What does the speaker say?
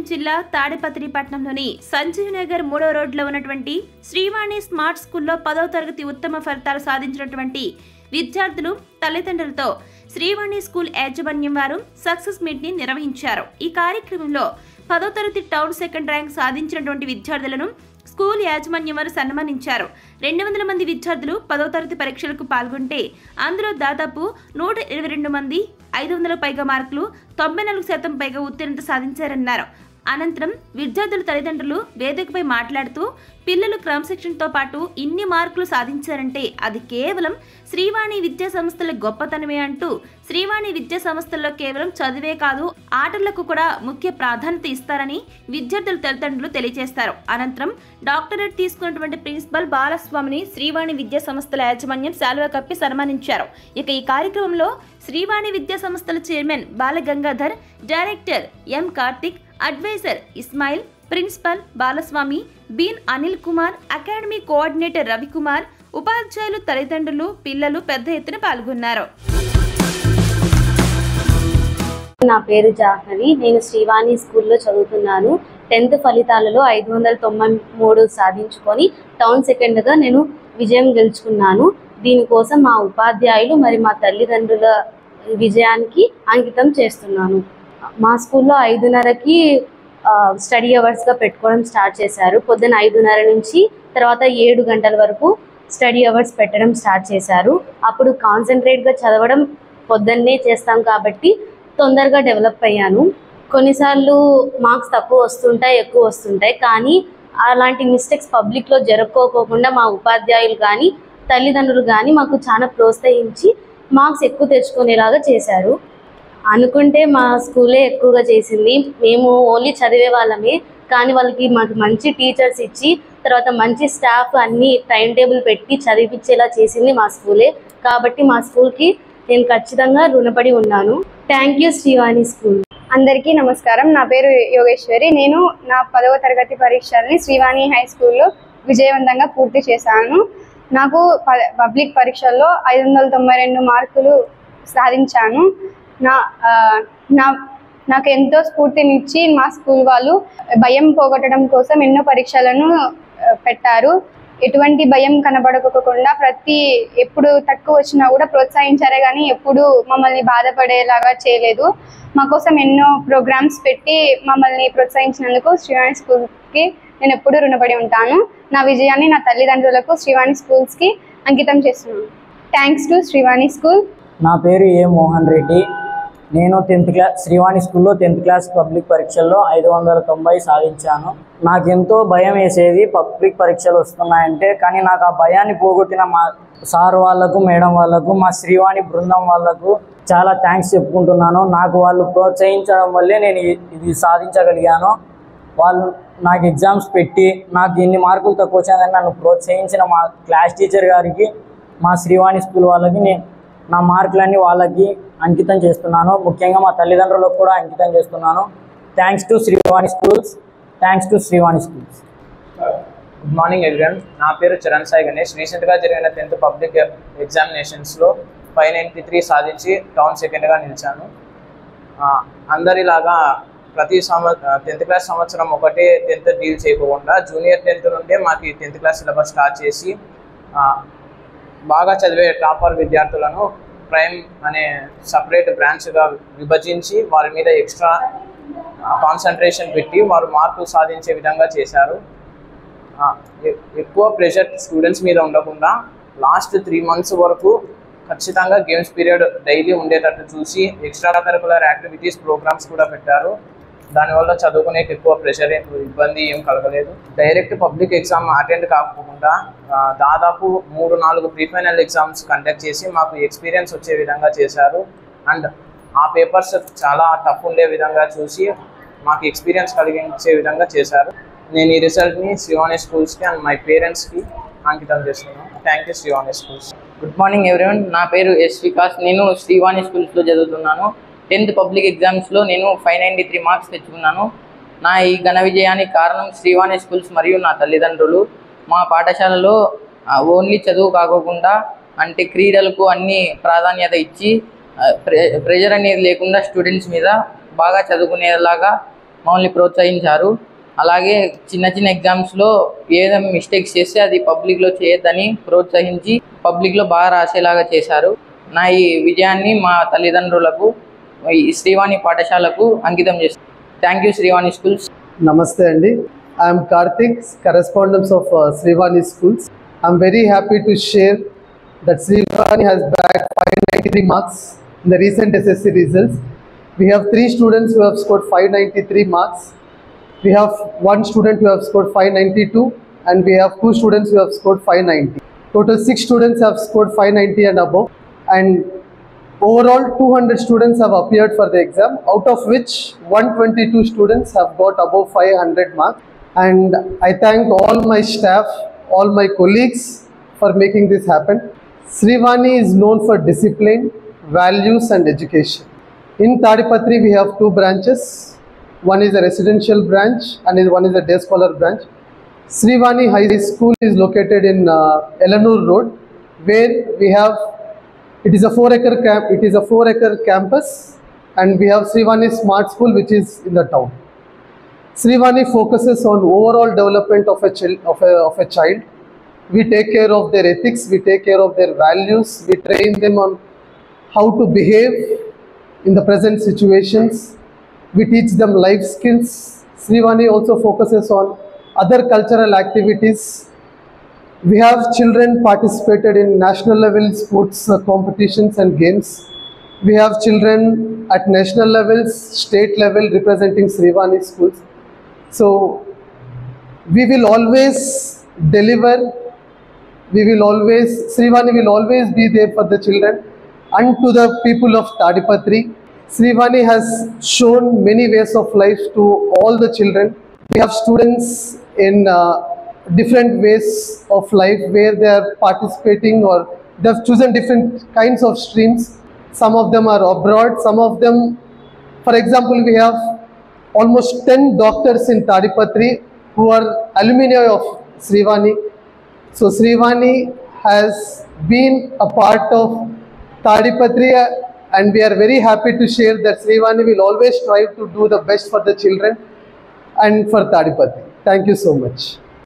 జిల్లా తాడిపత్రిపట్నంలోని సంజీవ్ నగర్ 3వ రోడ్లో ఉన్నటువంటి శ్రీవాణి స్మార్ట్ స్కూల్లో 10వ తరగతి ఉత్తమ ఫలితాలు సాధించినటువంటి విద్యార్థులు తల్లిదండ్రులతో శ్రీవాణి స్కూల్ యాజమాన్యం వారు సక్సెస్ మీట్ ని నిర్వహించారు. ఈ కార్యక్రమంలో 10వ తరగతి టౌన్ సెకండ్ ర్యాంక్ సాధించినటువంటి విద్యార్థులను స్కూల్ యాజమాన్యం వారు సన్మానించారు. 200 మంది విద్యార్థులు 10వ తరగతి పరీక్షలకు పాల్గొంటే అందులో దాదాపు 122 మంది 500 పైగా మార్కులు 94% పైగా ఉత్తీర్ణత సాధించారన్నారు. అనంతరం విద్యార్థుల తల్లిదండ్రులు వేదికపై మాట్లాడుతూ పిల్లలు క్రమశిక్షణతో పాటు ఇన్ని మార్కులు సాధించారంటే అది కేవలం శ్రీవాణి విద్యా సంస్థల గొప్పతనమే అంటూ శ్రీవాణి విద్యా సంస్థల్లో కేవలం చదివే కాదు ఆటలకు కూడా ముఖ్య ప్రాధాన్యత ఇస్తారని విద్యార్థుల తల్లిదండ్రులు తెలియజేస్తారు. అనంతరం డాక్టరేట్ తీసుకున్నటువంటి ప్రిన్సిపల్ బాలస్వామిని శ్రీవాణి విద్యా సంస్థల యాజమాన్యం శాలువా కప్పి సన్మానించారు. ఇక ఈ కార్యక్రమంలో శ్రీవాణి విద్యా సంస్థల chairman Balagangadhar, director M Karthik, advisor Ismail, principal Balaswamy, బీన్ అనిల్ కుమార్, అకాడమీ కోఆర్డినేటర్ రవికుమార్, ఉపాధ్యాయులు, తల్లిదండ్రులు, పిల్లలు పెద్ద ఎత్తున పాల్గొన్నారు. నా పేరు జాహ్నవి. నేను శ్రీవాణి స్కూల్లో చదువుతున్నాను. 10th ఫలితాలలో 593 సాధించుకొని టౌన్ సెకండ్గా నేను విజయం గెలుచుకున్నాను. దీనికోసం మా ఉపాధ్యాయులు మరి మా తల్లిదండ్రుల విజయానికి అంకితం చేస్తున్నాను. మా స్కూల్లో 5:30కి స్టడీ అవర్స్గా పెట్టుకోవడం స్టార్ట్ చేశారు. పొద్దున్న 5:30 నుంచి తర్వాత 7 గంటల వరకు స్టడీ అవర్స్ పెట్టడం స్టార్ట్ చేశారు. అప్పుడు కాన్సన్ట్రేట్గా చదవడం పొద్దున్నే చేస్తాం కాబట్టి తొందరగా డెవలప్ అయ్యాను. కొన్నిసార్లు మార్క్స్ తక్కువ వస్తుంటాయి, ఎక్కువ వస్తుంటాయి. కానీ అలాంటి మిస్టేక్స్ పబ్లిక్లో జరుపుకోకుండా మా ఉపాధ్యాయులు కానీ తల్లిదండ్రులు కానీ మాకు చాలా ప్రోత్సహించి మార్క్స్ ఎక్కువ తెచ్చుకునేలాగా చేశారు. అనుకుంటే మా స్కూలే ఎక్కువగా చేసింది. మేము ఓన్లీ చదివే వాళ్ళమే, కానీ వాళ్ళకి మాకు మంచి టీచర్స్ ఇచ్చి తర్వాత మంచి స్టాఫ్ అన్నీ టైం టేబుల్ పెట్టి చదివించేలా చేసింది మా స్కూలే. కాబట్టి మా స్కూల్కి నేను ఖచ్చితంగా రుణపడి ఉన్నాను. Thank you Srivani school. అందరికీ నమస్కారం. నా పేరు యోగేశ్వరి. నేను నా 10వ తరగతి పరీక్షల్ని శ్రీవాణి హై స్కూల్లో విజయవంతంగా పూర్తి చేశాను. నాకు పబ్లిక్ పరీక్షల్లో 592 మార్కులు సాధించాను. నాకు ఎంతో స్ఫూర్తినిచ్చి మా స్కూల్ వాళ్ళు భయం పోగొట్టడం కోసం ఎన్నో పరీక్షలను పెట్టారు. ఎటువంటి భయం కనబడకుండా ఎప్పుడు తక్కువ వచ్చినా కూడా ప్రోత్సహించారే కానీ ఎప్పుడు మమ్మల్ని బాధపడేలాగా చేయలేదు. మా కోసం ఎన్నో ప్రోగ్రామ్స్ పెట్టి మమ్మల్ని ప్రోత్సహించినందుకు శ్రీవాణి స్కూల్కి నేను ఎప్పుడూ రుణపడి ఉంటాను. నా విజయాన్ని నా తల్లిదండ్రులకు శ్రీవాణి స్కూల్స్కి అంకితం చేస్తున్నాను. Thanks to Srivani school. నా పేరు ఏ మోహన్ రెడ్డి. నేను 10th క్లాస్ శ్రీవాణి స్కూల్లో 10th క్లాస్ పబ్లిక్ పరీక్షల్లో 590 సాధించాను. నాకెంతో భయం వేసేది పబ్లిక్ పరీక్షలు వస్తున్నాయంటే, కానీ నాకు ఆ భయాన్ని పోగొట్టిన మా సార్ వాళ్ళకు, మేడం వాళ్ళకు, మా శ్రీవాణి బృందం వాళ్ళకు చాలా థ్యాంక్స్ చెప్పుకుంటున్నాను. నాకు వాళ్ళు ప్రోత్సహించడం వల్లే నేను ఇది సాధించగలిగాను. వాళ్ళు నాకు ఎగ్జామ్స్ పెట్టి నాకు ఎన్ని మార్కులు తక్కువ వచ్చాయని నన్ను ప్రోత్సహించిన మా క్లాస్ టీచర్ గారికి, మా శ్రీవాణి స్కూల్ వాళ్ళకి నేను నా మార్కులన్నీ వాళ్ళకి అంకితం చేస్తున్నాను. ముఖ్యంగా మా తల్లిదండ్రులకు కూడా అంకితం చేస్తున్నాను. Thanks to Srivani schools. Thanks to Srivani schools. Good morning everyone. నా పేరు చరణ్ సాయి గణేష్. రీసెంట్గా జరిగిన 10th పబ్లిక్ ఎగ్జామినేషన్స్లో 593 సాధించి టౌన్ సెకండ్గా నిలిచాను. అందరిలాగా ప్రతి 10th క్లాస్ సంవత్సరం ఒకటే 10th డీల్ చేయకుండా జూనియర్ 10th నుండే మాకు 10th క్లాస్ సిలబస్ స్టార్ట్ చేసి బాగా చదివే టాపర్ విద్యార్థులను ప్రైమ్ అనే సపరేట్ బ్రాంచ్గా విభజించి వారి మీద ఎక్స్ట్రా కాన్సన్ట్రేషన్ పెట్టి వారు మార్కులు సాధించే విధంగా చేశారు. ఎక్కువ ప్రెషర్ స్టూడెంట్స్ మీద ఉండకుండా లాస్ట్ 3 months వరకు ఖచ్చితంగా గేమ్స్ పీరియడ్ డైలీ ఉండేటట్టు చూసి ఎక్స్ట్రా కరికులర్ యాక్టివిటీస్ ప్రోగ్రామ్స్ కూడా పెట్టారు. దానివల్ల చదువుకునేకి ఎక్కువ ప్రెషర్ ఇబ్బంది ఏం కలగలేదు. డైరెక్ట్ పబ్లిక్ ఎగ్జామ్ అటెండ్ కాకుండా దాదాపు 3-4 ప్రీఫైనల్ ఎగ్జామ్స్ కండక్ట్ చేసి మాకు ఎక్స్పీరియన్స్ వచ్చే విధంగా చేశారు. అండ్ ఆ పేపర్స్ చాలా టఫ్ ఉండే విధంగా చూసి మాకు ఎక్స్పీరియన్స్ కలిగించే విధంగా చేశారు. నేను ఈ రిజల్ట్ని శ్రీవాణి స్కూల్స్కి అండ్ మై పేరెంట్స్కి అంకితం చేస్తున్నాను. Thank you Srivani schools. Good morning everyone. నా పేరు ఎస్ వికాస్. నేను శ్రీవాణి స్కూల్స్లో చదువుతున్నాను. 10th పబ్లిక్ ఎగ్జామ్స్లో నేను 593 మార్క్స్ తెచ్చుకున్నాను. నా ఈ ఘన విజయానికి కారణం శ్రీవాణి స్కూల్స్ మరియు నా తల్లిదండ్రులు. మా పాఠశాలలో ఓన్లీ చదువు కాకుండా అంటే క్రీడలకు అన్ని ప్రాధాన్యత ఇచ్చి ప్రెజర్ అనేది లేకుండా స్టూడెంట్స్ మీద బాగా చదువుకునేలాగా మమ్మల్ని ప్రోత్సహించారు. అలాగే చిన్న చిన్న ఎగ్జామ్స్లో ఏదైనా మిస్టేక్స్ చేస్తే అది పబ్లిక్లో చేయొద్దని ప్రోత్సహించి పబ్లిక్లో బాగా రాసేలాగా చేశారు. నా ఈ విజయాన్ని మా తల్లిదండ్రులకు, ఈ శ్రీవాణి పాఠశాలకు అంకితం చేస్తాను. Thank you Srivani schools. Namaste Andy. I am Karthik, correspondent of Srivani Schools. I am very happy to share that Srivani has bagged 593 marks in the recent SSC results. We have 3 students who have scored 593 marks. We have 1 student who have scored 592 and we have 2 students who have scored 590. Total 6 students have scored 590 and above, and overall 200 students have appeared for the exam, out of which 122 students have got above 500 marks. And I thank all my staff, all my colleagues for making this happen. Srivani is known for discipline, values and education. In Tadipatri we have 2 branches. One is a residential branch and one is a day scholar branch. Srivani High School is located in Elanur Road, where we have, it is a 4-acre campus, and we have Srivani Smart School which is in the town. Srivani focuses on overall development of a child. We take care of their ethics, we take care of their values, we train them on how to behave in the present situations. We teach them life skills. Srivani also focuses on other cultural activities. We have children participated in national level sports competitions and games. We have children at national levels, state level representing Srivani schools. So we will always deliver. Srivani will always be there for the children and to the people of Tadipatri. Srivani has shown many ways of life to all the children. We have students in different ways of life where they are participating or they have chosen different kinds of streams. Some of them are abroad, some of them, for example, we have almost 10 doctors in Tadipatri who are alumni of Srivani. So Srivani has been a part of Tadipatri, and we are very happy to share that Srivani will always strive to do the best for the children and for Tadipatri. Thank you so much.